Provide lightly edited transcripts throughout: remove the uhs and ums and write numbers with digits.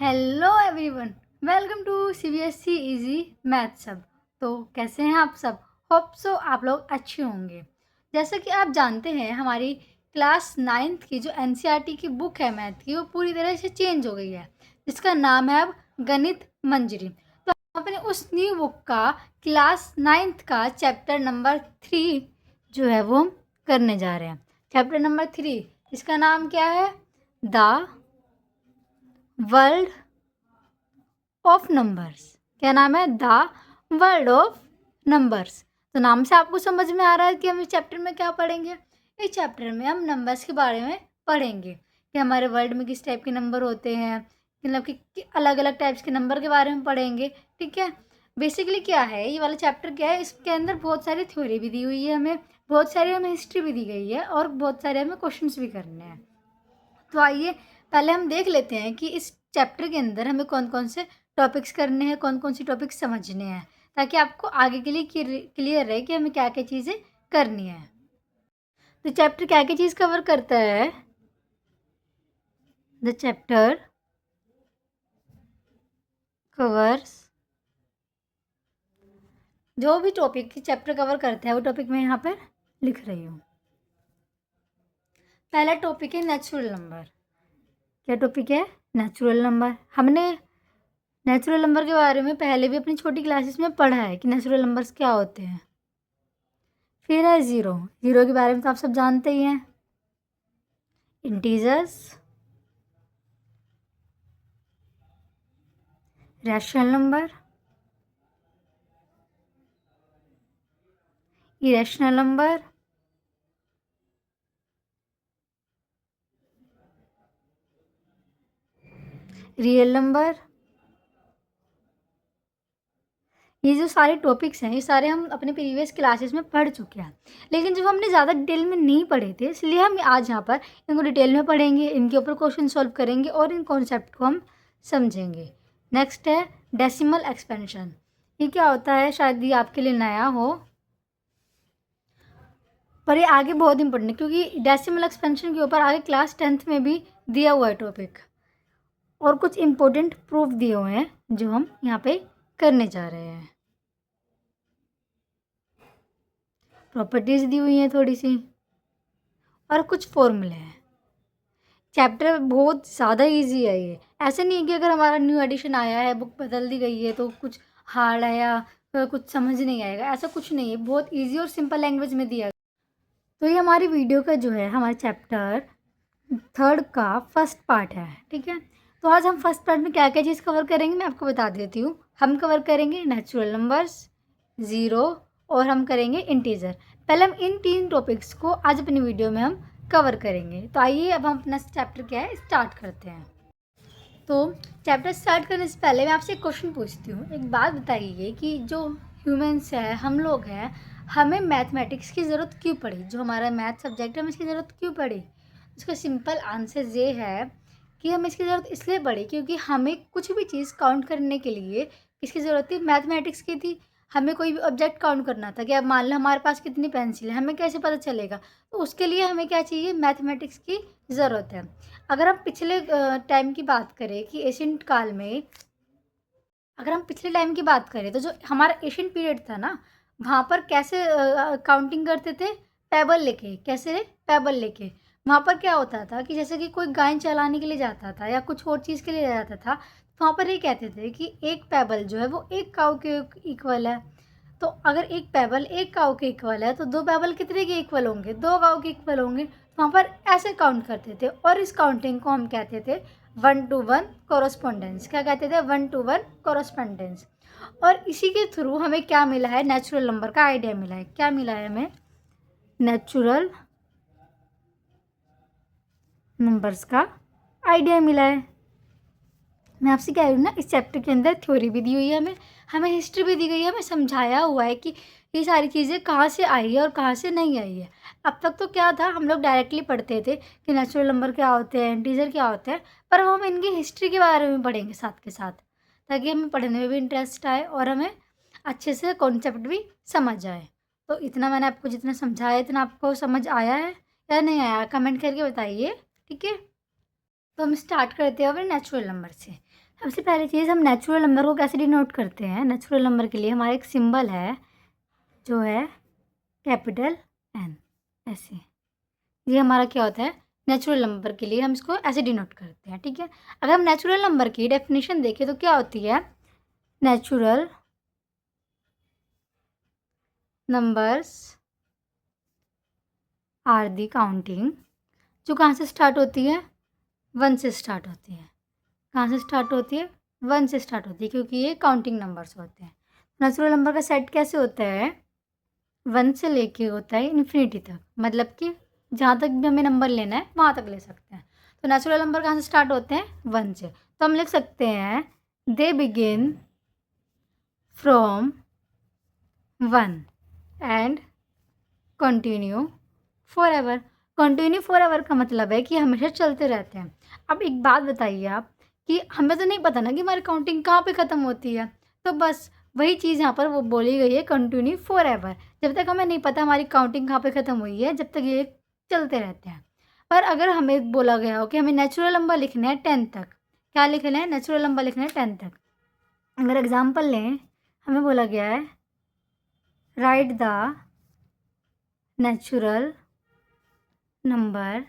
Hello everyone, welcome to CBSE easy math sub. तो कैसे हैं आप सब? होप सो आप लोग अच्छे होंगे। जैसा कि आप जानते हैं, हमारी क्लास 9th की जो एनसीईआरटी की बुक है मैथ की, वो पूरी तरह से चेंज हो गई है, जिसका नाम है अब गणित मंजरी। तो हम अपने उस न्यू बुक का क्लास 9th का चैप्टर नंबर 3 जो है वो करने जा रहे हैं। चैप्टर नंबर 3, इसका नाम क्या है? The world of numbers. क्या नाम है? The world of numbers. तो नाम से आपको समझ में आ रहा है कि हम इस चैप्टर में क्या पढ़ेंगे। इस चैप्टर में हम नंबर्स के बारे में पढ़ेंगे कि हमारे वर्ल्ड में किस टाइप के नंबर होते हैं, मतलब कि अलग अलग टाइप्स के नंबर के बारे में पढ़ेंगे। ठीक है, बेसिकली क्या है ये वाला चैप्टर, क्या है इसके अंदर बहुत सारी थ्योरी भी दी हुई है, हमें बहुत सारी हमें हिस्ट्री भी दी गई है और बहुत सारे हमें क्वेश्चंस भी करने हैं। तो आइए पहले हम देख लेते हैं कि इस चैप्टर के अंदर हमें कौन कौन से टॉपिक्स करने हैं, कौन कौन सी टॉपिक्स समझने हैं, ताकि आपको आगे के लिए क्लियर रहे कि हमें क्या क्या चीज़ें करनी है। तो चैप्टर क्या क्या चीज़ कवर करता है? द चैप्टर कवर्स, जो भी टॉपिक चैप्टर कवर करता है वो टॉपिक मैं यहाँ पर लिख रही हूँ। पहला टॉपिक है नेचुरल नंबर। क्या टॉपिक है? Natural number. हमने नेचुरल नंबर के बारे में पहले भी अपनी छोटी क्लासेस में पढ़ा है कि नेचुरल नंबर्स क्या होते हैं। फिर है ज़ीरो। ज़ीरो के बारे में तो आप सब जानते ही हैं। Integers, rational number, irrational number, real number. ये जो सारे टॉपिक्स हैं, ये सारे हम अपने प्रीवियस क्लासेस में पढ़ चुके हैं, लेकिन जब हमने ज़्यादा डिटेल में नहीं पढ़े थे, इसलिए हम आज यहाँ पर इनको डिटेल में पढ़ेंगे, इनके ऊपर क्वेश्चन सॉल्व करेंगे और इन कॉन्सेप्ट को हम समझेंगे। नेक्स्ट है डेसिमल एक्सपेंशन। ये क्या होता है? शायद ये आपके लिए नया हो, पर ये आगे बहुत इंपॉर्टेंट है, क्योंकि डेसिमल एक्सपेंशन के ऊपर आगे क्लास 10th में भी दिया हुआ है टॉपिक, और कुछ इम्पोर्टेंट प्रूफ दिए हुए हैं जो हम यहाँ पे करने जा रहे हैं। प्रॉपर्टीज़ दी हुई हैं थोड़ी सी, और कुछ फॉर्मूले हैं। चैप्टर बहुत ज़्यादा इजी है ये। ऐसे नहीं है कि अगर हमारा न्यू एडिशन आया है, बुक बदल दी गई है तो कुछ हार्ड है या कुछ समझ नहीं आएगा, ऐसा कुछ नहीं है। बहुत इजी और सिंपल लैंग्वेज में दिया। तो ये हमारी वीडियो का जो है, हमारे चैप्टर 3 का फर्स्ट पार्ट है। ठीक है, तो आज हम फर्स्ट पार्ट में क्या क्या चीज़ कवर करेंगे मैं आपको बता देती हूँ। हम कवर करेंगे नेचुरल नंबर्स, ज़ीरो, और हम करेंगे इंटीजर। पहले हम इन 3 टॉपिक्स को आज अपनी वीडियो में हम कवर करेंगे। तो आइए अब हम अपना चैप्टर क्या है स्टार्ट करते हैं। तो चैप्टर स्टार्ट करने से पहले मैं आपसे एक क्वेश्चन पूछती हूँ। एक बात बताइए कि जो ह्यूमंस है, हम लोग हैं, हमें मैथमेटिक्स की ज़रूरत क्यों पड़ी? जो हमारा मैथ सब्जेक्ट है, हमें इसकी ज़रूरत क्यों पड़ी? इसका सिंपल आंसर ये है कि हमें इसकी ज़रूरत इसलिए पड़ी क्योंकि हमें कुछ भी चीज़ काउंट करने के लिए किसकी ज़रूरत थी? मैथमेटिक्स की थी। हमें कोई भी ऑब्जेक्ट काउंट करना था कि अब मान लो हमारे पास कितनी पेंसिल है, हमें कैसे पता चलेगा? तो उसके लिए हमें क्या चाहिए? मैथमेटिक्स की ज़रूरत है। अगर हम पिछले टाइम की बात करें कि एशियंट काल में, अगर हम पिछले टाइम की बात करें तो जो हमारा एशियन पीरियड था ना, वहाँ पर कैसे काउंटिंग करते थे? पेबल लेके। कैसे? पेबल लेके। वहाँ पर क्या होता था कि जैसे कि कोई गाय चलाने के लिए जाता था या कुछ और चीज़ के लिए जाता था, तो वहाँ पर ये कहते थे कि एक पेबल जो है वो एक काऊ के इक्वल है। तो अगर एक पेबल एक काऊ के इक्वल है तो दो पेबल कितने के इक्वल होंगे? दो काऊ के इक्वल होंगे। तो वहाँ पर ऐसे काउंट करते थे, और इस काउंटिंग को हम कहते थे 1-to-1 कोरोस्पोंडेंस। क्या कहते थे? 1-to-1 correspondence. और इसी के थ्रू हमें क्या मिला है? नेचुरल नंबर का आइडिया मिला है। क्या मिला है हमें? नेचुरल नंबर्स का आइडिया मिला है। मैं आपसे कह रही हूँ ना, इस चैप्टर के अंदर थ्योरी भी दी हुई है, हमें हमें हिस्ट्री भी दी गई है, हमें समझाया हुआ है कि ये सारी चीज़ें कहाँ से आई है और कहाँ से नहीं आई है। अब तक तो क्या था, हम लोग डायरेक्टली पढ़ते थे कि नेचुरल नंबर क्या होते हैं, इंटीजर क्या होते हैं, पर अब हम इनकी हिस्ट्री के बारे में पढ़ेंगे साथ के साथ, ताकि हमें पढ़ने में भी इंटरेस्ट आए और हमें अच्छे से कॉन्सेप्ट भी समझ आए। तो इतना मैंने आपको जितना समझाया, इतना आपको समझ आया है या नहीं आया? कमेंट करके बताइए। ठीक है, तो हम स्टार्ट करते हैं अपने नेचुरल नंबर से। सबसे पहली चीज़, हम नेचुरल नंबर को कैसे डिनोट करते हैं? नेचुरल नंबर के लिए हमारा एक सिंबल है जो है कैपिटल N, ऐसे। ये हमारा क्या होता है? नेचुरल नंबर के लिए हम इसको ऐसे डिनोट करते हैं, ठीक है। अगर हम नेचुरल नंबर की डेफिनेशन देखें तो क्या होती है? Natural numbers are the counting, जो कहाँ से स्टार्ट होती है? 1 से स्टार्ट होती है। कहाँ से स्टार्ट होती है? 1 से स्टार्ट होती है, क्योंकि ये काउंटिंग नंबर्स होते हैं। नेचुरल नंबर का सेट कैसे होता है? 1 से लेके होता है इन्फिनिटी तक, मतलब कि जहाँ तक भी हमें नंबर लेना है वहाँ तक ले सकते हैं। तो नेचुरल नंबर कहाँ से स्टार्ट होते हैं? 1 से। तो हम लिख सकते हैं they begin from 1 and continue for ever. Continue for ever का मतलब है कि हमेशा चलते रहते हैं। अब एक बात बताइए आप, कि हमें तो नहीं पता ना कि हमारी काउंटिंग कहाँ पे ख़त्म होती है, तो बस वही चीज़ यहाँ पर वो बोली गई है, कंटिन्यू फॉर एवर। जब तक हमें नहीं पता हमारी काउंटिंग कहाँ पे ख़त्म हुई है, जब तक ये चलते रहते हैं। पर अगर हमें बोला गया हो कि हमें नेचुरल नंबर लिखने हैं 10 तक, क्या लिखना है? नेचुरल नंबर लिखना है 10 तक। अगर एग्जाम्पल लें, हमें बोला गया है right the natural number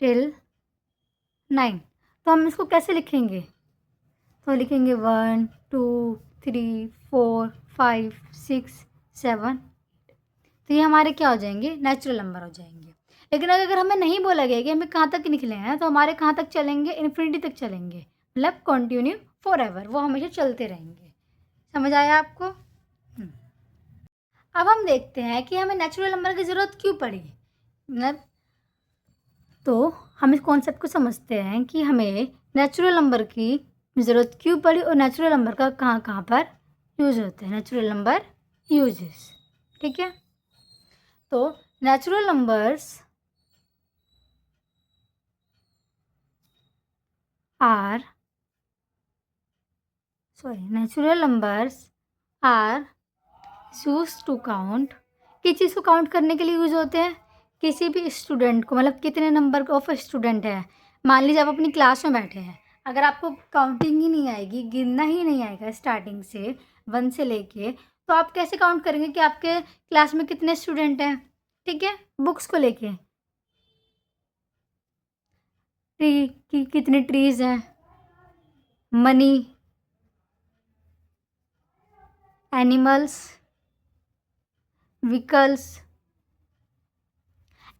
till 9, तो हम इसको कैसे लिखेंगे? तो लिखेंगे 1 2 3 4 5 6 7। तो ये हमारे क्या हो जाएंगे? नेचुरल नंबर हो जाएंगे। लेकिन अगर हमें नहीं बोला गया कि हमें कहाँ तक निकले हैं, तो हमारे कहाँ तक चलेंगे? इन्फिनिटी तक चलेंगे, मतलब कंटिन्यू फॉर एवर, वो हमेशा चलते रहेंगे। समझ आया आपको? अब हम देखते हैं कि हमें नेचुरल नंबर की ज़रूरत क्यों पड़ी। मतलब तो हम इस कॉन्सेप्ट को समझते हैं कि हमें नेचुरल नंबर की ज़रूरत क्यों पड़ी और नेचुरल नंबर का कहाँ कहाँ पर यूज़ होते हैं। नेचुरल नंबर यूजेस, ठीक है। तो natural numbers are natural numbers are used to count. किस चीज़ को काउंट करने के लिए यूज़ होते हैं? किसी भी स्टूडेंट को, मतलब कितने नंबर ऑफ स्टूडेंट है। मान लीजिए आप अपनी क्लास में बैठे हैं, अगर आपको काउंटिंग ही नहीं आएगी, गिनना ही नहीं आएगा स्टार्टिंग से 1 से लेके, तो आप कैसे काउंट करेंगे कि आपके क्लास में कितने स्टूडेंट हैं? ठीक है, बुक्स को लेके ट्री की कितने ट्रीज़ हैं, मनी, एनिमल्स, व्हीकल्स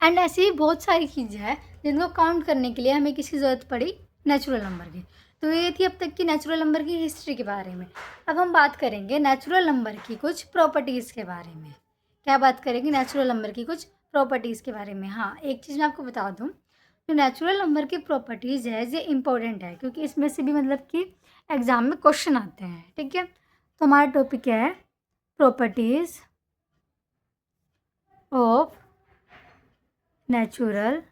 एंड ऐसी ही बहुत सारी चीज़ें हैं जिनको काउंट करने के लिए हमें किसकी ज़रूरत पड़ी? नेचुरल नंबर की। तो ये थी अब तक की नेचुरल नंबर की हिस्ट्री के बारे में। अब हम बात करेंगे नेचुरल नंबर की कुछ प्रॉपर्टीज़ के बारे में। क्या बात करेंगे? नेचुरल नंबर की कुछ प्रॉपर्टीज़ के बारे में। हाँ, एक चीज़ मैं आपको बता दूँ, जो नेचुरल नंबर की प्रॉपर्टीज़ है ये इम्पोर्टेंट है, क्योंकि इसमें से भी मतलब कि एग्ज़ाम में क्वेश्चन आते हैं, ठीक है। तो हमारा टॉपिक क्या है? Properties of natural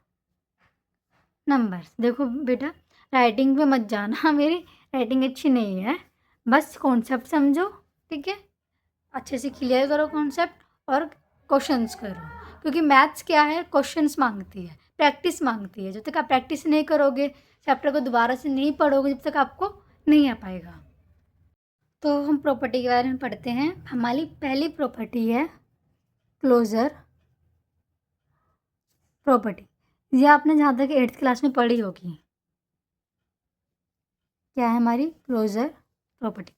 numbers. देखो बेटा, राइटिंग पे मत जाना, मेरी राइटिंग अच्छी नहीं है, बस कॉन्सेप्ट समझो, ठीक है। अच्छे से क्लियर करो कॉन्सेप्ट और क्वेश्चंस करो, क्योंकि मैथ्स क्या है? क्वेश्चंस मांगती है, प्रैक्टिस मांगती है। जब तक आप प्रैक्टिस नहीं करोगे, चैप्टर को दोबारा से नहीं पढ़ोगे, जब तक आपको नहीं आ पाएगा। तो हम प्रॉपर्टी के बारे में पढ़ते हैं। हमारी पहली प्रॉपर्टी है क्लोजर प्रॉपर्टी। ये आपने जहाँ तक 8th क्लास में पढ़ी होगी। क्या है हमारी? Closure property.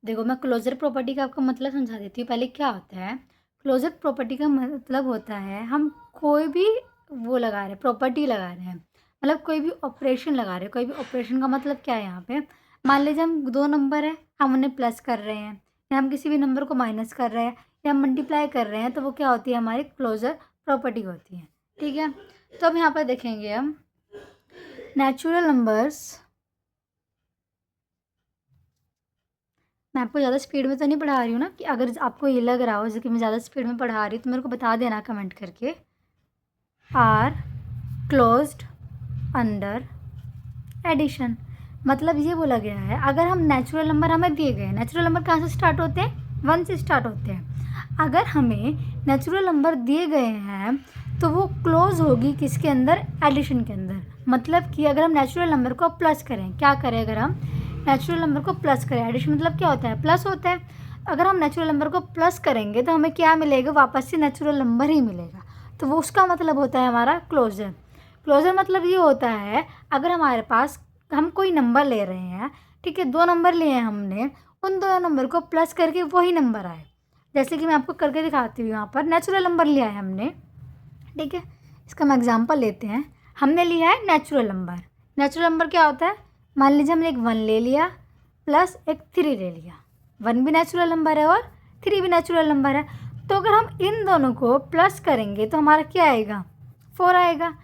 देखो, मैं क्लोजर प्रॉपर्टी का आपको मतलब समझा देती हूँ। पहले क्या होता है? क्लोजर प्रॉपर्टी का मतलब होता है, हम कोई भी वो लगा रहे हैं, प्रॉपर्टी लगा रहे हैं, मतलब कोई भी ऑपरेशन लगा रहे हैं। कोई भी ऑपरेशन का मतलब क्या है यहाँ पे? मान लीजिए हम 2 नंबर है, हम उन्हें प्लस कर रहे हैं, या हम किसी भी नंबर को माइनस कर रहे हैं, या हम मल्टीप्लाई कर रहे हैं, तो वो क्या होती है? हमारी क्लोजर प्रॉपर्टी होती है, ठीक है। तो अब यहाँ पर देखेंगे हम नेचुरल नंबर्स। मैं आपको ज़्यादा स्पीड में तो नहीं पढ़ा रही हूँ ना, कि अगर आपको ये लग रहा हो जैसे कि मैं ज़्यादा स्पीड में पढ़ा रही हूँ, तो मेरे को बता देना कमेंट करके। आर क्लोज्ड अंडर एडिशन, मतलब ये बोला गया है, अगर हम नेचुरल नंबर हमें दिए गए, नेचुरल नंबर कहाँ से स्टार्ट होते हैं? 1 से स्टार्ट होते हैं। अगर हमें नेचुरल नंबर दिए गए हैं तो वो क्लोज होगी किसके अंदर? एडिशन के अंदर। मतलब कि अगर हम नेचुरल नंबर को प्लस करें, क्या करें? अगर हम नेचुरल नंबर को प्लस करें। एडिशन मतलब क्या होता है, प्लस होता है। अगर हम नेचुरल नंबर को प्लस करेंगे तो हमें क्या मिलेगा, वापस से नेचुरल नंबर ही मिलेगा। तो वो उसका मतलब होता है हमारा क्लोजर। क्लोजर मतलब ये होता है, अगर हमारे पास हम कोई नंबर ले रहे हैं, ठीक है, 2 नंबर लिए हैं हमने, उन दोनों नंबर को प्लस करके वही नंबर आए। जैसे कि मैं आपको करके दिखाती हूँ, यहाँ पर नेचुरल नंबर लिया है हमने, ठीक है। इसका हम एग्जांपल लेते हैं। हमने लिया है नेचुरल नंबर। नेचुरल नंबर क्या होता है, मान लीजिए हमने एक 1 ले लिया प्लस एक 3 ले लिया। 1 भी नेचुरल नंबर है और 3 भी नेचुरल नंबर है। तो अगर हम इन दोनों को प्लस करेंगे तो हमारा क्या आएगा, 4 आएगा।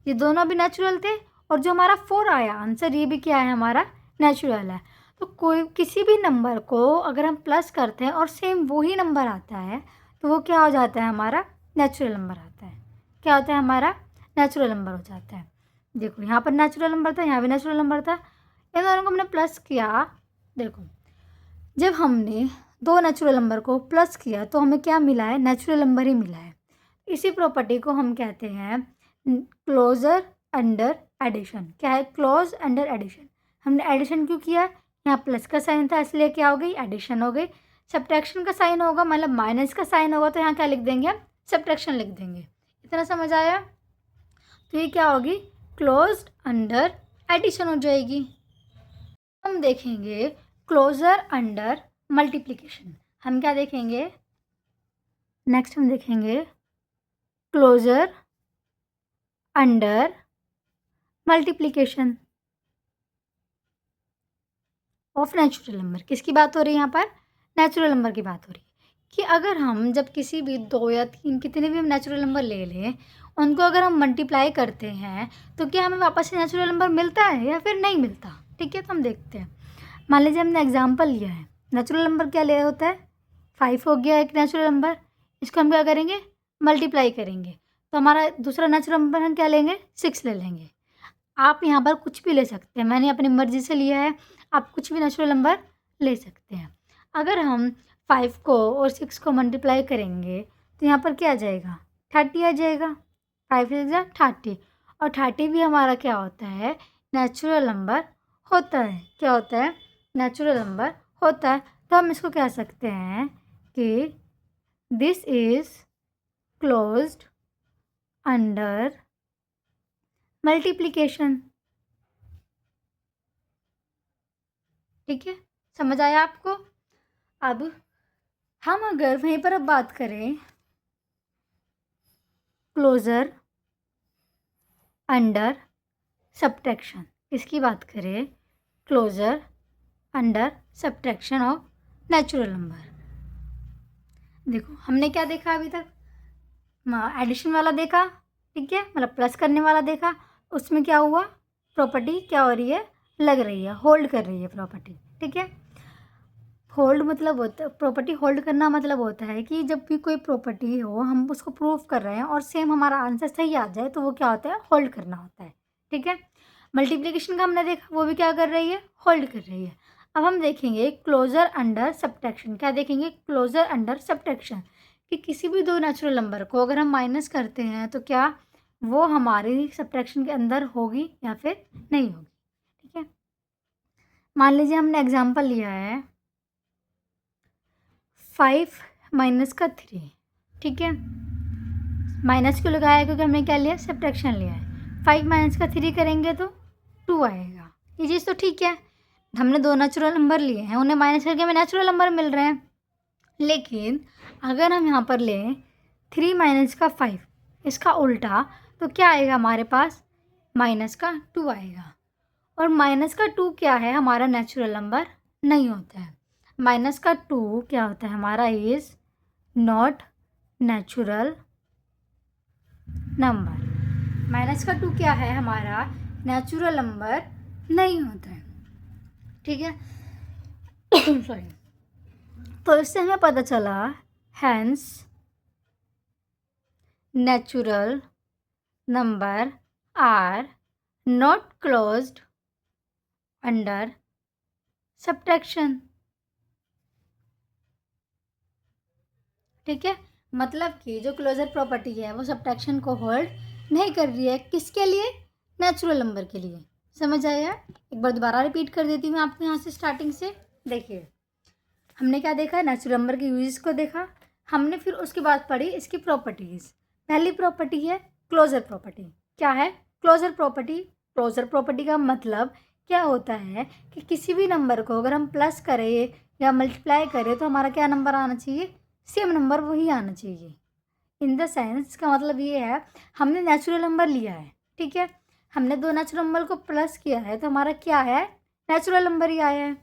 ये दोनों भी नेचुरल थे और जो हमारा 4 आया आंसर, ये भी क्या है, हमारा नेचुरल है। तो कोई किसी भी नंबर को अगर हम प्लस करते हैं और सेम वही नंबर आता है तो वो क्या हो जाता है, हमारा नेचुरल नंबर आता है। क्या होता है, हमारा नेचुरल नंबर हो जाता है। देखो यहाँ पर नेचुरल नंबर था, यहाँ भी नेचुरल नंबर था, इन दोनों को हमने प्लस किया। देखो जब हमने 2 नेचुरल नंबर को प्लस किया तो हमें क्या मिला है, नेचुरल नंबर ही मिला है। इसी प्रॉपर्टी को हम कहते हैं क्लोजर अंडर एडिशन। क्या है, क्लोज अंडर एडिशन। हमने एडिशन क्यों किया, यहाँ प्लस का साइन था इसलिए क्या हो गई, एडिशन हो गई। सब्ट्रैक्शन का साइन होगा, मतलब माइनस का साइन होगा, तो यहाँ क्या लिख देंगे हम, सब्ट्रैक्शन लिख देंगे। इतना समझ आया। तो ये क्या होगी, क्लोज्ड अंडर एडिशन हो जाएगी। हम देखेंगे क्लोजर अंडर मल्टीप्लिकेशन। हम क्या देखेंगे, नेक्स्ट हम देखेंगे closure under multiplication of natural number. किसकी बात हो रही है यहाँ पर, नेचुरल नंबर की बात हो रही है। कि अगर हम जब किसी भी 2 या 3 कितने भी हम नेचुरल नंबर ले लें, उनको अगर हम मल्टीप्लाई करते हैं तो क्या हमें वापस से नेचुरल नंबर मिलता है या फिर नहीं मिलता। ठीक है, तो हम देखते हैं। मान लीजिए हमने एग्जाम्पल लिया है, नेचुरल नंबर क्या ले होता है, 5 हो गया एक नेचुरल नंबर। इसको हम क्या करेंगे, मल्टीप्लाई करेंगे, तो हमारा दूसरा नेचुरल नंबर हम क्या लेंगे, 6 ले लेंगे। आप यहाँ पर कुछ भी ले सकते हैं, मैंने अपनी मर्ज़ी से लिया है, आप कुछ भी नेचुरल नंबर ले सकते हैं। अगर हम 5 को और 6 को मल्टीप्लाई करेंगे तो यहाँ पर क्या आ जाएगा, 30 आ जाएगा। 5 6 30, और 30 भी हमारा क्या होता है, नेचुरल नंबर होता है। क्या होता है, नेचुरल नंबर होता है। तो हम इसको कह सकते हैं कि this is closed under multiplication. ठीक है, समझ आया आपको। अब हम अगर वहीं पर अब बात करें क्लोजर अंडर सब्ट्रैक्शन, इसकी बात करें closure under subtraction of natural number. देखो हमने क्या देखा अभी तक, एडिशन वाला देखा, ठीक है, मतलब प्लस करने वाला देखा। उसमें क्या हुआ, प्रॉपर्टी क्या हो रही है, लग रही है, होल्ड कर रही है प्रॉपर्टी। ठीक है, होल्ड मतलब होता है, प्रॉपर्टी होल्ड करना मतलब होता है कि जब भी कोई प्रॉपर्टी हो, हम उसको प्रूव कर रहे हैं और सेम हमारा आंसर सही आ जाए तो वो क्या होता है, होल्ड करना होता है। ठीक है, मल्टीप्लिकेशन का हमने देखा, वो भी क्या कर रही है, होल्ड कर रही है। अब हम देखेंगे क्लोजर अंडर सब्ट्रैक्शन। क्या देखेंगे, क्लोजर अंडर सब्ट्रैक्शन, कि किसी भी 2 नेचुरल नंबर को अगर हम माइनस करते हैं तो क्या वो हमारी सब्ट्रैक्शन के अंदर होगी या फिर नहीं होगी। ठीक है, मान लीजिए हमने एग्जाम्पल लिया है 5 माइनस का 3। ठीक है, माइनस क्यों लगाया है, क्योंकि हमने क्या लिया, सब्ट्रैक्शन लिया है। 5 माइनस का 3 करेंगे तो 2 आएगा। ये चीज़ तो ठीक है, हमने 2 नेचुरल नंबर लिए हैं, उन्हें माइनस करके हमें नेचुरल नंबर मिल रहे हैं। लेकिन अगर हम यहाँ पर लें 3 माइनस का 5, इसका उल्टा, तो क्या आएगा हमारे पास, माइनस का 2 आएगा। और माइनस का 2 क्या है, हमारा नेचुरल नंबर नहीं होता है। माइनस का 2 क्या होता है हमारा, is not natural number. Minus का 2 क्या है हमारा, नेचुरल नंबर नहीं होता है। ठीक है, सॉरी। तो इससे हमें पता चला, hence natural number are not closed under subtraction. ठीक है, मतलब कि जो क्लोजर प्रॉपर्टी है वो सब्ट्रैक्शन को होल्ड नहीं कर रही है। किसके लिए, नेचुरल नंबर के लिए। समझ आया? एक बार दोबारा रिपीट कर देती हूँ आपको यहाँ से स्टार्टिंग से। देखिए, हमने क्या देखा, नेचुरल नंबर के यूजेस को देखा हमने, फिर उसके बाद पढ़ी इसकी प्रॉपर्टीज़। पहली प्रॉपर्टी है क्लोजर प्रॉपर्टी। क्या है क्लोजर प्रॉपर्टी? क्लोजर प्रॉपर्टी का मतलब क्या होता है कि किसी भी नंबर को अगर हम प्लस करें या मल्टीप्लाई करें तो हमारा क्या नंबर आना चाहिए, सेम नंबर वही आना चाहिए। इन द सेंस का मतलब ये है, हमने नेचुरल नंबर लिया है, ठीक है, हमने दो नेचुरल नंबर को प्लस किया है तो हमारा क्या है, नेचुरल नंबर ही आया है।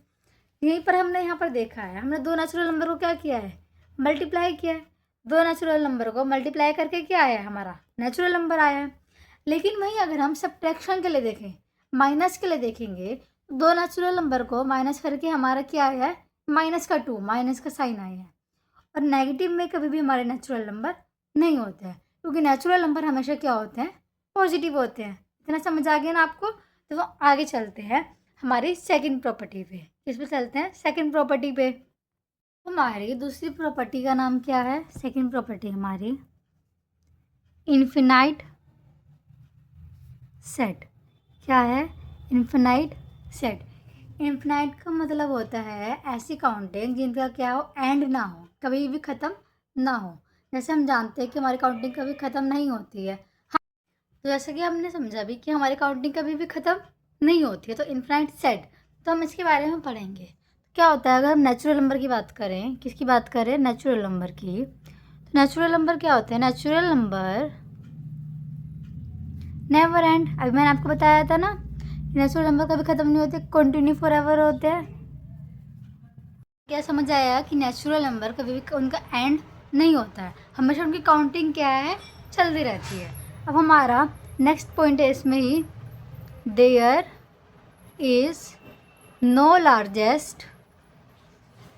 यहीं पर हमने यहाँ पर देखा है, हमने दो नेचुरल नंबर को क्या किया है, मल्टीप्लाई किया है। दो नेचुरल नंबर को मल्टीप्लाई करके क्या आया है, हमारा नेचुरल नंबर आया है। लेकिन वहीं अगर हम सब्ट्रैक्शन के लिए देखें, माइनस के लिए देखेंगे, तो दो नेचुरल नंबर को माइनस करके हमारा क्या आया है, -2, माइनस का साइन आया है। और नेगेटिव में कभी भी हमारे नेचुरल नंबर नहीं होते हैं, क्योंकि नेचुरल नंबर हमेशा क्या होते हैं, पॉजिटिव होते हैं। इतना समझ आ गया ना आपको? तो आगे चलते हैं हमारी सेकंड प्रॉपर्टी पे। किस पे चलते हैं, सेकंड प्रॉपर्टी पे। हमारी दूसरी प्रॉपर्टी का नाम क्या है, सेकंड प्रॉपर्टी हमारी इन्फिनाइट सेट। क्या है, इन्फिनाइट सेट। इन्फिनाइट का मतलब होता है ऐसी काउंटिंग जिनका क्या हो, एंड ना हो, कभी भी ख़त्म ना हो। जैसे हम जानते हैं कि हमारी काउंटिंग कभी ख़त्म नहीं होती है, तो जैसे कि हमने समझा भी कि हमारी काउंटिंग कभी भी ख़त्म नहीं होती है, तो इन्फिनाइट सेट, तो हम इसके बारे में पढ़ेंगे। क्या होता है अगर हम नेचुरल नंबर की बात करें, किसकी बात करें, नेचुरल नंबर की, तो नेचुरल नंबर क्या होते हैं, नेचुरल नंबर नेवर एंड। अभी मैंने आपको बताया था ना, नेचुरल नंबर कभी ख़त्म नहीं होते, कंटिन्यू फॉर एवर होते हैं। क्या समझ आया कि नेचुरल नंबर कभी भी उनका एंड नहीं होता है, हमेशा उनकी काउंटिंग क्या है, चलती रहती है। अब हमारा नेक्स्ट पॉइंट है इसमें ही, there is no largest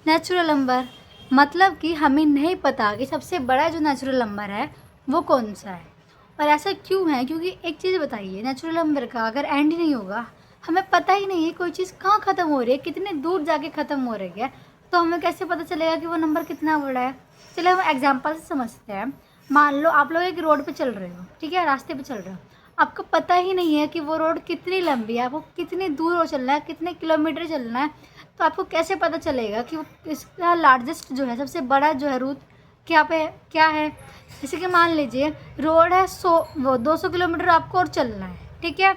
natural number. मतलब कि हमें नहीं पता कि सबसे बड़ा जो नेचुरल नंबर है वो कौन सा है। और ऐसा क्यों है, क्योंकि एक चीज़ बताइए, नेचुरल नंबर का अगर एंड ही नहीं होगा, हमें पता ही नहीं है कोई चीज़ कहाँ ख़त्म हो रही है, कितने दूर जाके ख़त्म हो रही है, तो हमें कैसे पता चलेगा कि वो नंबर कितना बड़ा है। चलिए हम एग्जाम्पल से समझते हैं। मान लो आप लोग एक रोड पे चल रहे हो, ठीक है, रास्ते पे चल रहे हो, आपको पता ही नहीं है कि वो रोड कितनी लंबी है, आपको कितनी दूर हो चलना है, कितने किलोमीटर चलना है, तो आपको कैसे पता चलेगा कि वो इसका लार्जेस्ट जो है, सबसे बड़ा जो है रूट क्या पे क्या है। जैसे कि मान लीजिए रोड है 200 किलोमीटर आपको और चलना है, ठीक है,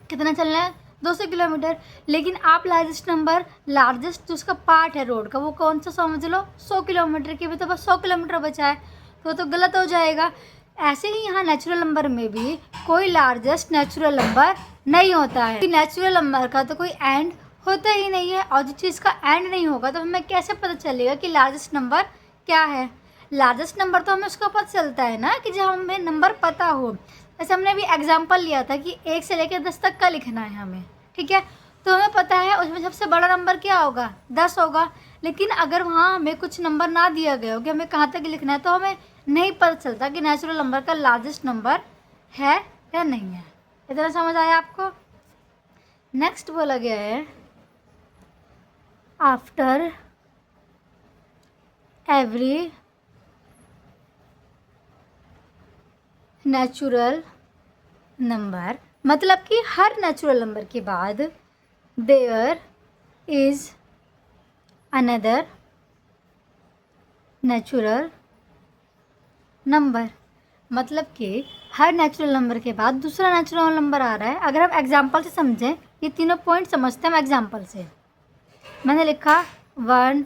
कितना चलना है, 200 किलोमीटर। लेकिन आप लार्जेस्ट जो उसका पार्ट है रोड का, वो कौन सा समझ लो, 100 किलोमीटर की भी, तो बस 100 किलोमीटर बचा है, तो गलत हो जाएगा। ऐसे ही यहाँ नेचुरल नंबर में भी कोई लार्जेस्ट नेचुरल नंबर नहीं होता है, नेचुरल नंबर का तो कोई एंड होता ही नहीं है। और जिस चीज़ का एंड नहीं होगा तो हमें कैसे पता चलेगा कि लार्जेस्ट नंबर क्या है। लार्जेस्ट नंबर तो हमें उसका पता चलता है ना, कि जब हमें नंबर पता हो। जैसे हमने अभी एग्जांपल लिया था कि 1 से लेकर 10 तक का लिखना है हमें, ठीक है, तो हमें पता है उसमें सबसे बड़ा नंबर क्या होगा, 10 होगा। लेकिन अगर वहाँ हमें कुछ नंबर ना दिया गया हो कि हमें कहाँ तक लिखना है, तो हमें नहीं पता चलता कि नेचुरल नंबर का लार्जेस्ट नंबर है या नहीं है। इतना समझ आया आपको? नेक्स्ट बोला गया है, आफ्टर एवरी नेचुरल नंबर, मतलब कि हर नेचुरल नंबर के बाद there is another natural number. मतलब कि हर नेचुरल नंबर के बाद दूसरा नेचुरल नंबर आ रहा है। अगर हम एग्जांपल से समझें, ये तीनों पॉइंट समझते हैं हम एग्जांपल से। मैंने लिखा 1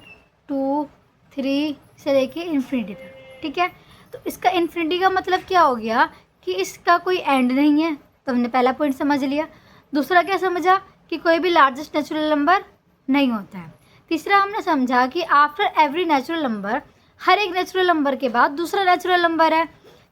2 3 से लेके इन्फिनिटी तक, ठीक है, तो इसका इन्फिनिटी का मतलब क्या हो गया कि इसका कोई एंड नहीं है, तो हमने पहला पॉइंट समझ लिया। दूसरा क्या समझा कि कोई भी लार्जेस्ट नेचुरल नंबर नहीं होता है। तीसरा हमने समझा कि आफ्टर एवरी नेचुरल नंबर, हर एक नेचुरल नंबर के बाद दूसरा नेचुरल नंबर है।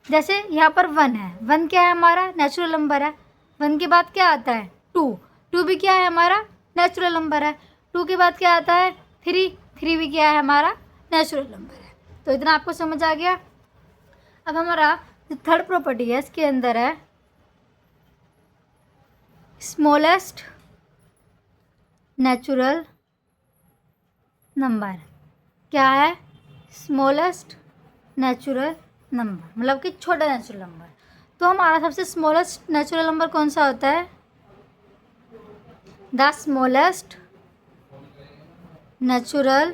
जैसे यहाँ पर 1 है, 1 क्या है, हमारा नेचुरल नंबर है। 1 के बाद क्या आता है, 2, 2 भी क्या है, हमारा नेचुरल नंबर है। 2 के बाद क्या आता है, 3, 3 भी क्या है, हमारा नेचुरल नंबर है। तो इतना आपको समझ आ गया। अब हमारा जो थर्ड प्रॉपर्टी है, इसके अंदर है स्मॉलेस्ट नेचुरल नंबर। क्या है, स्मॉलेस्ट नेचुरल नंबर, मतलब कि छोटा नेचुरल नंबर। तो हमारा सबसे स्मॉलेस्ट नेचुरल नंबर कौन सा होता है, the smallest natural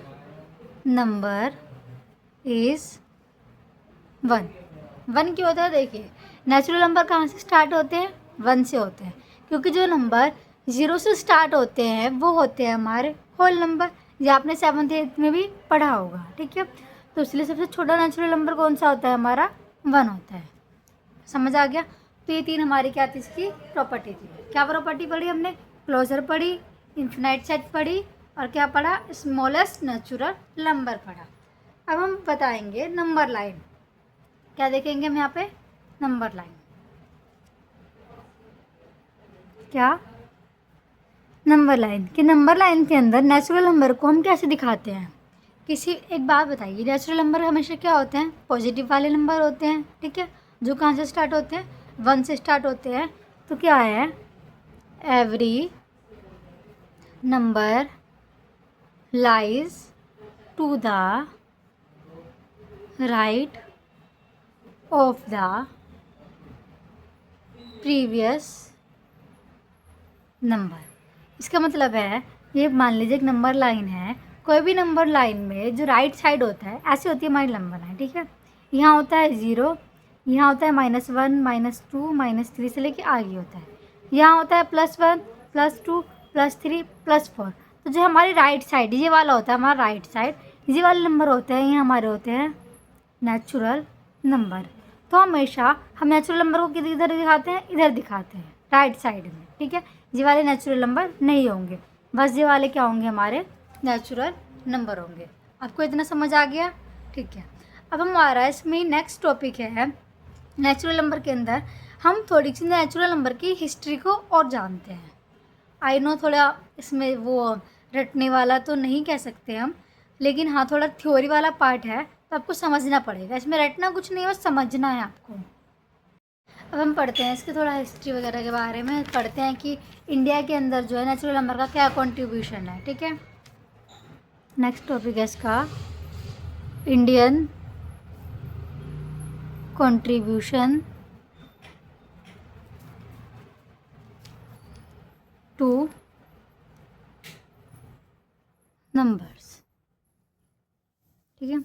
number is 1। 1 क्यों होता है? देखिए, नेचुरल नंबर कहाँ से स्टार्ट होते हैं? 1 से होते हैं, क्योंकि जो नंबर 0 से स्टार्ट होते हैं वो होते हैं हमारे होल नंबर। ये आपने 7th 8th में भी पढ़ा होगा, ठीक है। तो इसलिए सबसे छोटा नेचुरल नंबर कौन सा होता है? हमारा 1 होता है। समझ आ गया? तो ये 3 हमारी क्या थी, इसकी प्रॉपर्टी थी। क्या प्रॉपर्टी पढ़ी हमने? क्लोजर पढ़ी, इन्फिनाइट सेट पढ़ी, और क्या पढ़ा? स्मॉलेस्ट नेचुरल नंबर पढ़ा। अब हम बताएंगे नंबर लाइन। क्या देखेंगे हम यहाँ पे? Number line. क्या? Number line. कि नंबर लाइन के अंदर नेचुरल नंबर को हम कैसे दिखाते हैं? एक बात बताइए, नेचुरल नंबर हमेशा क्या होते हैं? पॉजिटिव वाले नंबर होते हैं, ठीक है, जो कहाँ से स्टार्ट होते हैं? 1 से स्टार्ट होते हैं। तो क्या है? Every number lies to the right of the previous number. इसका मतलब है, ये मान लीजिए एक नंबर लाइन है, कोई भी नंबर लाइन में जो राइट साइड होता है, ऐसे होती है हमारी नंबर लाइन, ठीक है। यहाँ होता है 0, यहाँ होता है -1, -2, -3 से लेके आगे होता है। यहाँ होता है +1, +2, +3, +4। तो जो हमारी राइट साइड, ये वाला होता है हमारा राइट साइड, ये वाले नंबर होते हैं, ये हमारे होते हैं नेचुरल नंबर। तो हमेशा हम नेचुरल नंबर को किधर दिखाते हैं? इधर दिखाते हैं, राइट साइड में, ठीक है। ये वाले नेचुरल नंबर नहीं होंगे, बस ये वाले क्या होंगे? हमारे नेचुरल नंबर होंगे। आपको इतना समझ आ गया? ठीक है। अब हमारा इसमें नेक्स्ट टॉपिक है, नेचुरल नंबर के अंदर हम थोड़ी सी नेचुरल नंबर की हिस्ट्री को और जानते हैं। आई नो थोड़ा इसमें वो रटने वाला तो नहीं कह सकते हम, लेकिन हाँ थोड़ा थ्योरी वाला पार्ट है, तो आपको समझना पड़ेगा। इसमें रटना कुछ नहीं है, बस समझना है आपको। अब हम पढ़ते हैं इसके थोड़ा हिस्ट्री वगैरह के बारे में, पढ़ते हैं कि इंडिया के अंदर जो है नेचुरल नंबर का क्या कंट्रीब्यूशन है, ठीक है। नेक्स्ट टॉपिक है इसका इंडियन कंट्रीब्यूशन टू नंबर्स, ठीक है।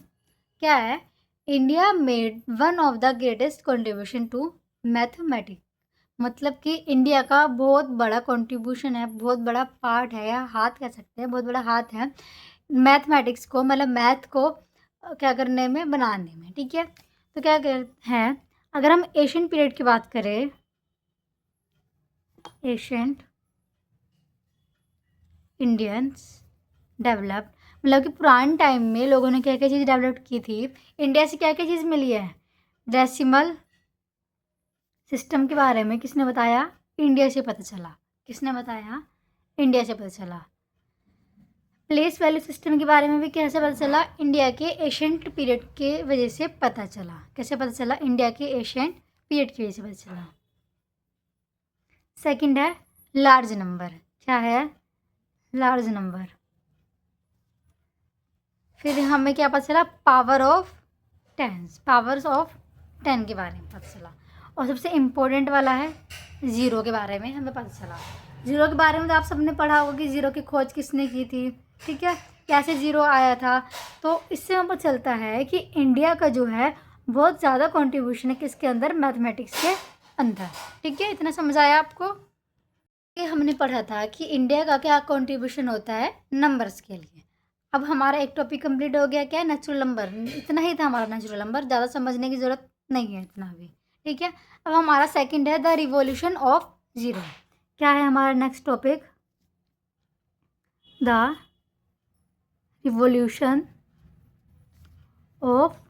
क्या है? India made one of the greatest contribution to mathematics. मतलब कि इंडिया का बहुत बड़ा कंट्रीब्यूशन है, बहुत बड़ा पार्ट है, या हाथ कह सकते हैं, बहुत बड़ा हाथ है मैथमेटिक्स को, मतलब मैथ को क्या करने में, बनाने में, ठीक है। तो क्या है, अगर हम एशियन पीरियड की बात करें, एशियंट इंडियंस डेवलप्ड, मतलब कि पुराने टाइम में लोगों ने क्या क्या चीज़ डेवलप की थी, इंडिया से क्या क्या चीज़ मिली है? डेसिमल सिस्टम के बारे में किसने बताया? इंडिया से पता चला। किसने बताया? इंडिया से पता चला। प्लेस वैल्यू सिस्टम के बारे में भी कैसे पता चला? इंडिया के एशियंट पीरियड के वजह से पता चला। कैसे पता चला? इंडिया के एशियंट पीरियड की वजह से पता चला। सेकंड है लार्ज नंबर। क्या है? Large number. फिर हमें क्या पता चला? पावर्स ऑफ 10 के बारे में पता चला। और सबसे इम्पोर्टेंट वाला है ज़ीरो के बारे में हमें पता चला। ज़ीरो के बारे में तो आप सबने पढ़ा होगा कि ज़ीरो की खोज किसने की थी, ठीक है, कैसे ज़ीरो आया था। तो इससे हमें पता चलता है कि इंडिया का जो है बहुत ज़्यादा कंट्रीब्यूशन है किसके अंदर? मैथमेटिक्स के अंदर, ठीक है। इतना समझ आया आपको? ये हमने पढ़ा था कि इंडिया का क्या कंट्रीब्यूशन होता है नंबर्स के लिए। अब हमारा एक टॉपिक कंप्लीट हो गया, क्या है? Natural number. इतना ही था हमारा नेचुरल नंबर, ज़्यादा समझने की ज़रूरत नहीं है इतना भी, ठीक है। अब हमारा सेकंड है द रिवॉल्यूशन ऑफ ज़ीरो। क्या है हमारा next topic? The revolution of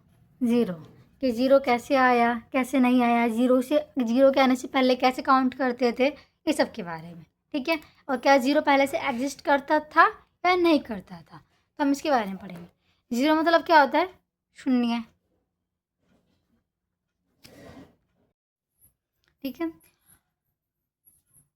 zero. कि ज़ीरो कैसे आया, कैसे नहीं आया, ज़ीरो के आने से पहले कैसे काउंट करते थे, ये सब के बारे में, ठीक है। और क्या ज़ीरो पहले से एग्जिस्ट करता था या नहीं करता था, तो हम इसके बारे में पढ़ेंगे। ज़ीरो मतलब क्या होता है? शून्य, ठीक है।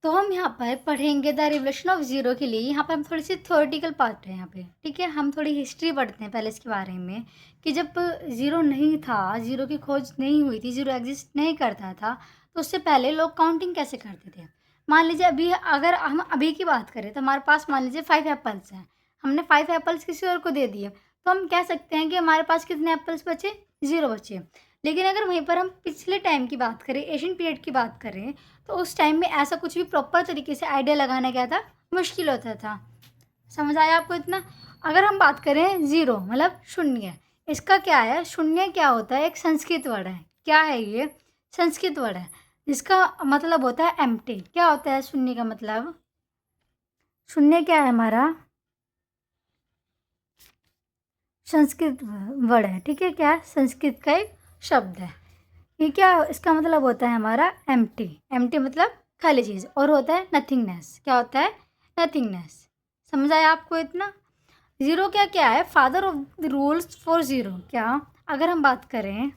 तो हम यहाँ पर पढ़ेंगे द रिवोल्यूशन ऑफ ज़ीरो के लिए। यहाँ पर हम थोड़ी सी थ्योरेटिकल पार्ट है यहाँ पे, ठीक है। हम थोड़ी हिस्ट्री पढ़ते हैं पहले इसके बारे में कि जब ज़ीरो नहीं था, ज़ीरो की खोज नहीं हुई थी, ज़ीरो एग्जिस्ट नहीं करता था, तो उससे पहले लोग काउंटिंग कैसे करते थे। मान लीजिए अभी अगर हम अभी की बात करें तो हमारे पास मान लीजिए 5 एप्पल्स हैं, हमने 5 एप्पल्स किसी और को दे दिए, तो हम कह सकते हैं कि हमारे पास कितने एप्पल्स बचे, 0 बचे। लेकिन अगर वहीं पर हम पिछले टाइम की बात करें, एशियन पीरियड की बात करें, तो उस टाइम में ऐसा कुछ भी प्रॉपर तरीके से आइडिया लगाना क्या था, मुश्किल होता था। समझ आया आपको इतना? अगर हम बात करें 0 मतलब शून्य, इसका क्या है, शून्य क्या होता है, एक संस्कृत वर्ड है। क्या है ये? संस्कृत वर्ड है, जिसका मतलब होता है एम्प्टी। क्या होता है शून्य का मतलब? शून्य क्या है हमारा? संस्कृत वर्ड है, ठीक है, क्या संस्कृत का एक शब्द है। ये क्या, इसका मतलब होता है हमारा एम्प्टी। एम्प्टी मतलब खाली चीज़, और होता है नथिंगनेस। क्या होता है? नथिंगनेस। समझ आया आपको इतना? 0 क्या क्या है? Father of the rules for 0। क्या, अगर हम बात करें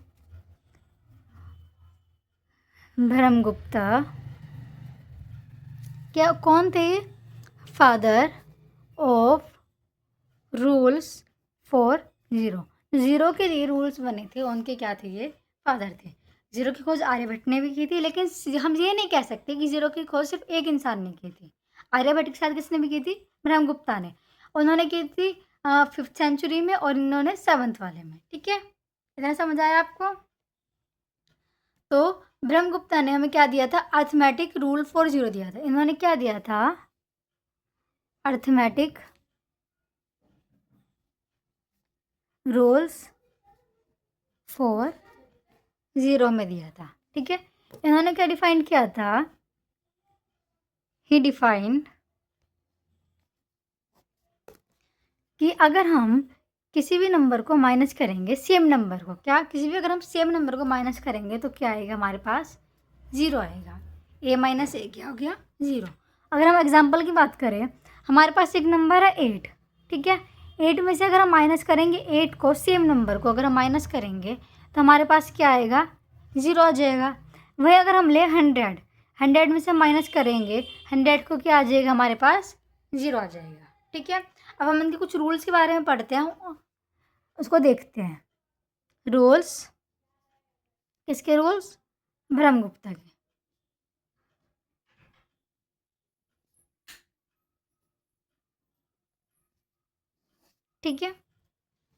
ब्रह्मगुप्त, क्या कौन थे? Father of rules for 0। 0 के लिए रूल्स बने थे, उनके क्या थे? ये फादर थे। 0 की खोज आर्यभट्ट ने भी की थी, लेकिन हम ये नहीं कह सकते कि 0 की खोज सिर्फ एक इंसान ने की थी। आर्यभट्ट के साथ किसने भी की थी? ब्रह्मगुप्ता ने। उन्होंने की थी 5th सेंचुरी में, और इन्होंने 7th वाले में। ठीक है, इतना समझ आया आपको? तो ब्रह्मगुप्ता ने हमें क्या दिया था? अर्थमेटिक रूल फॉर 0 दिया था। इन्होंने क्या दिया था? अर्थमेटिक रूल्स फॉर 0 में दिया था। ठीक है, इन्होंने क्या डिफाइन किया था? ही डिफाइंड कि अगर हम किसी भी नंबर को माइनस करेंगे, सेम नंबर को, क्या किसी भी अगर हम सेम नंबर को माइनस करेंगे तो क्या आएगा हमारे पास? 0 आएगा। a माइनस ए क्या हो गया? 0। अगर हम एग्जाम्पल की बात करें, हमारे पास एक नंबर है 8, ठीक है, 8 में से अगर हम माइनस करेंगे 8 को, सेम नंबर को अगर हम माइनस करेंगे तो हमारे पास क्या आएगा? 0 आ जाएगा। वही अगर हम ले 100, 100 में से माइनस करेंगे 100 को, क्या आ जाएगा हमारे पास? 0 आ जाएगा। ठीक है, अब हम इनके कुछ रूल्स के बारे में पढ़ते हैं, उसको देखते हैं। रूल्स, किसके रूल्स? ब्रह्मगुप्ता के। ठीक है,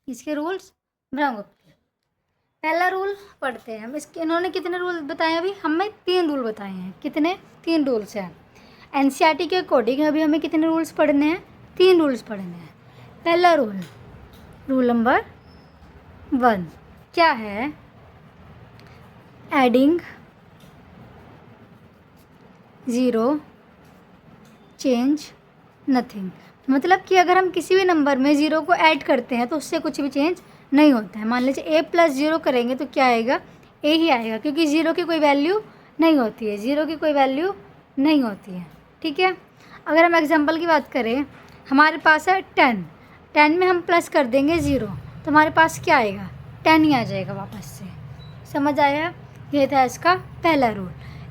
इसके रूल्स ब्रह्मगुप्त के। पहला रूल पढ़ते हैं हम। इसके इन्होंने कितने रूल बताए? अभी हमें 3 रूल बताए हैं। कितने? 3 रूल्स हैं। एनसीईआरटी के अकॉर्डिंग अभी हमें कितने रूल्स पढ़ने हैं? 3 रूल्स पढ़ने हैं। पहला रूल, रूल नंबर 1 क्या है? Adding 0 change nothing. मतलब कि अगर हम किसी भी नंबर में 0 को ऐड करते हैं तो उससे कुछ भी चेंज नहीं होता है। मान लीजिए a+0 करेंगे तो क्या आएगा? a ही आएगा, क्योंकि 0 की कोई वैल्यू नहीं होती है। 0 की कोई वैल्यू नहीं होती है। ठीक है, अगर हम एग्जांपल की बात करें, हमारे पास है 10, 10 में हम प्लस कर देंगे 0 तो हमारे पास क्या आएगा? 10 ही आ जाएगा वापस से। समझ आया? ये था इसका पहला रूल।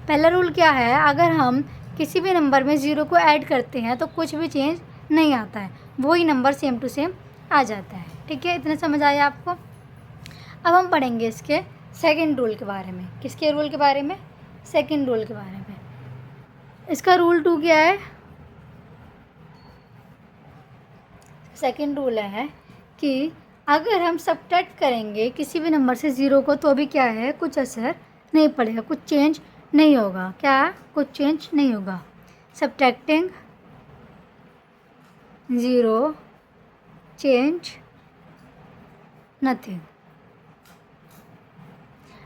पहला रूल क्या है? अगर हम किसी भी नंबर में 0 को ऐड करते हैं तो कुछ भी चेंज नहीं आता है, वही नंबर सेम टू सेम आ जाता है। ठीक है, इतना समझ आया आपको? अब हम पढ़ेंगे इसके सेकंड रूल के बारे में। किसके रूल के बारे में? सेकंड रूल के बारे में। इसका रूल 2 क्या है? सेकंड रूल है कि अगर हम सब्ट्रैक्ट करेंगे किसी भी नंबर से 0 को तो भी क्या है? कुछ असर नहीं पड़ेगा, कुछ चेंज नहीं होगा। क्या? कुछ चेंज नहीं होगा। Subtracting 0 change nothing.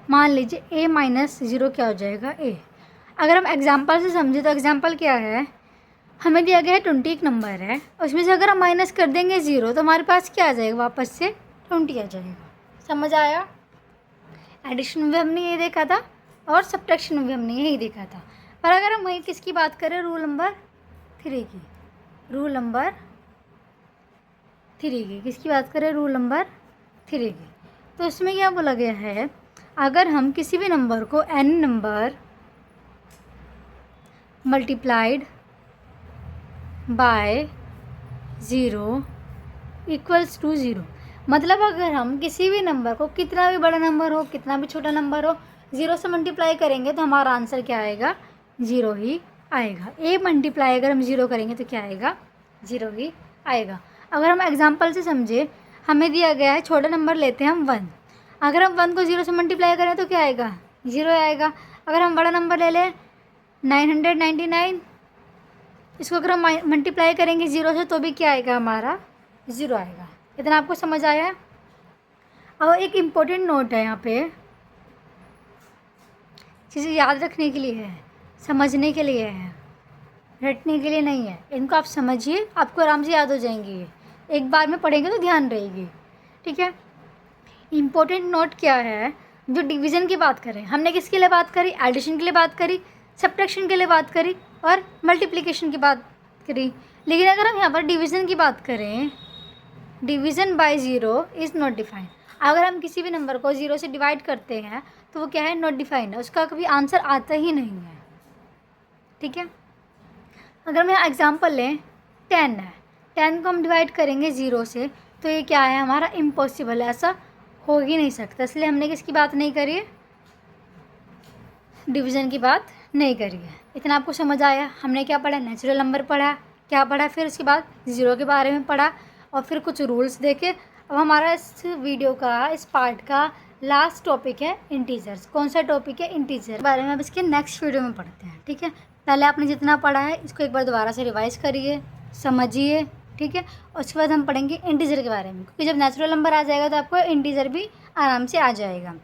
मान लीजिए a-0 क्या हो जाएगा? a। अगर हम एग्जाम्पल से समझे तो एग्जाम्पल क्या है? हमें दिया गया है 20 नंबर है, उसमें से अगर हम माइनस कर देंगे 0 तो हमारे पास क्या आ जाएगा? वापस से 20 आ जाएगा। समझ आया? एडिशन में भी हमने ये देखा था और सब्ट्रैक्शन में भी हमने यही देखा था। पर अगर हम वहीं किसकी बात करें? रूल नंबर 3 की। रूल नंबर 3 की किसकी बात करें? रूल नंबर 3 की। तो इसमें क्या बोला गया है? अगर हम किसी भी नंबर को n number multiplied by 0 equals to 0, मतलब अगर हम किसी भी नंबर को, कितना भी बड़ा नंबर हो कितना भी छोटा नंबर हो, 0 से मल्टीप्लाई करेंगे तो हमारा आंसर क्या आएगा? 0 ही आएगा। ए मल्टीप्लाई अगर हम 0 करेंगे तो क्या आएगा, 0 ही आएगा। अगर हम एग्जांपल से समझे, हमें दिया गया है छोटा नंबर लेते हैं हम 1, अगर हम 1 को 0 से मल्टीप्लाई करें तो क्या आएगा, 0 आएगा। अगर हम बड़ा नंबर ले लें 999, इसको अगर हम मल्टीप्लाई करेंगे 0 से तो भी क्या आएगा, हमारा 0 आएगा। इतना आपको समझ आया है। और एक इम्पोर्टेंट नोट है यहाँ पे, चीज़ें याद रखने के लिए है, समझने के लिए है, रटने के लिए नहीं है। इनको आप समझिए, आपको आराम से याद हो जाएंगी। एक बार में पढ़ेंगे तो ध्यान रहेगी, ठीक है। इम्पोर्टेंट नोट क्या है, जो डिवीज़न की बात करें, हमने किसके लिए बात करी, एडिशन के लिए बात करी, सब्ट्रैक्शन के लिए बात करी और मल्टीप्लिकेशन की बात करी। लेकिन अगर हम यहाँ पर डिवीज़न की बात करें, division by 0 is not defined. अगर हम किसी भी नंबर को 0 से डिवाइड करते हैं तो वो क्या है, नॉट डिफाइंड है, उसका कभी आंसर आता ही नहीं है, ठीक है। अगर हम यहाँ एग्जांपल लें 10 है, 10 को हम डिवाइड करेंगे 0 से तो ये क्या है, हमारा इम्पॉसिबल है, ऐसा हो ही नहीं सकता। इसलिए हमने किसकी बात नहीं करी है, डिवीज़न की बात नहीं करी है। इतना आपको समझ आया। हमने क्या पढ़ा, नेचुरल नंबर पढ़ा, क्या पढ़ा, फिर उसके बाद 0 के बारे में पढ़ा और फिर कुछ रूल्स देखे। अब हमारा इस वीडियो का, इस पार्ट का लास्ट टॉपिक है इंटीजर्स। कौन सा टॉपिक है, इंटीजर बारे में अब इसके नेक्स्ट वीडियो में पढ़ते हैं, ठीक है। पहले आपने जितना पढ़ा है इसको एक बार दोबारा से रिवाइज करिए, समझिए, ठीक है। और उसके बाद हम पढ़ेंगे इंटीजर के बारे में, क्योंकि जब नेचुरल नंबर आ जाएगा तो आपको इंटीजर भी आराम से आ जाएगा।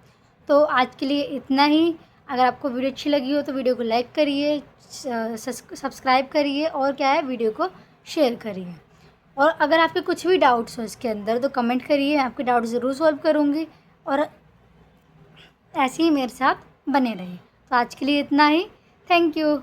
तो आज के लिए इतना ही। अगर आपको वीडियो अच्छी लगी हो तो वीडियो को लाइक करिए, सब्सक्राइब करिए और क्या है, वीडियो को शेयर करिए। और अगर आपके कुछ भी डाउट्स हो इसके अंदर तो कमेंट करिए, आपके डाउट ज़रूर सॉल्व करूँगी। और ऐसे ही मेरे साथ बने रहिए। तो आज के लिए इतना ही। Thank you.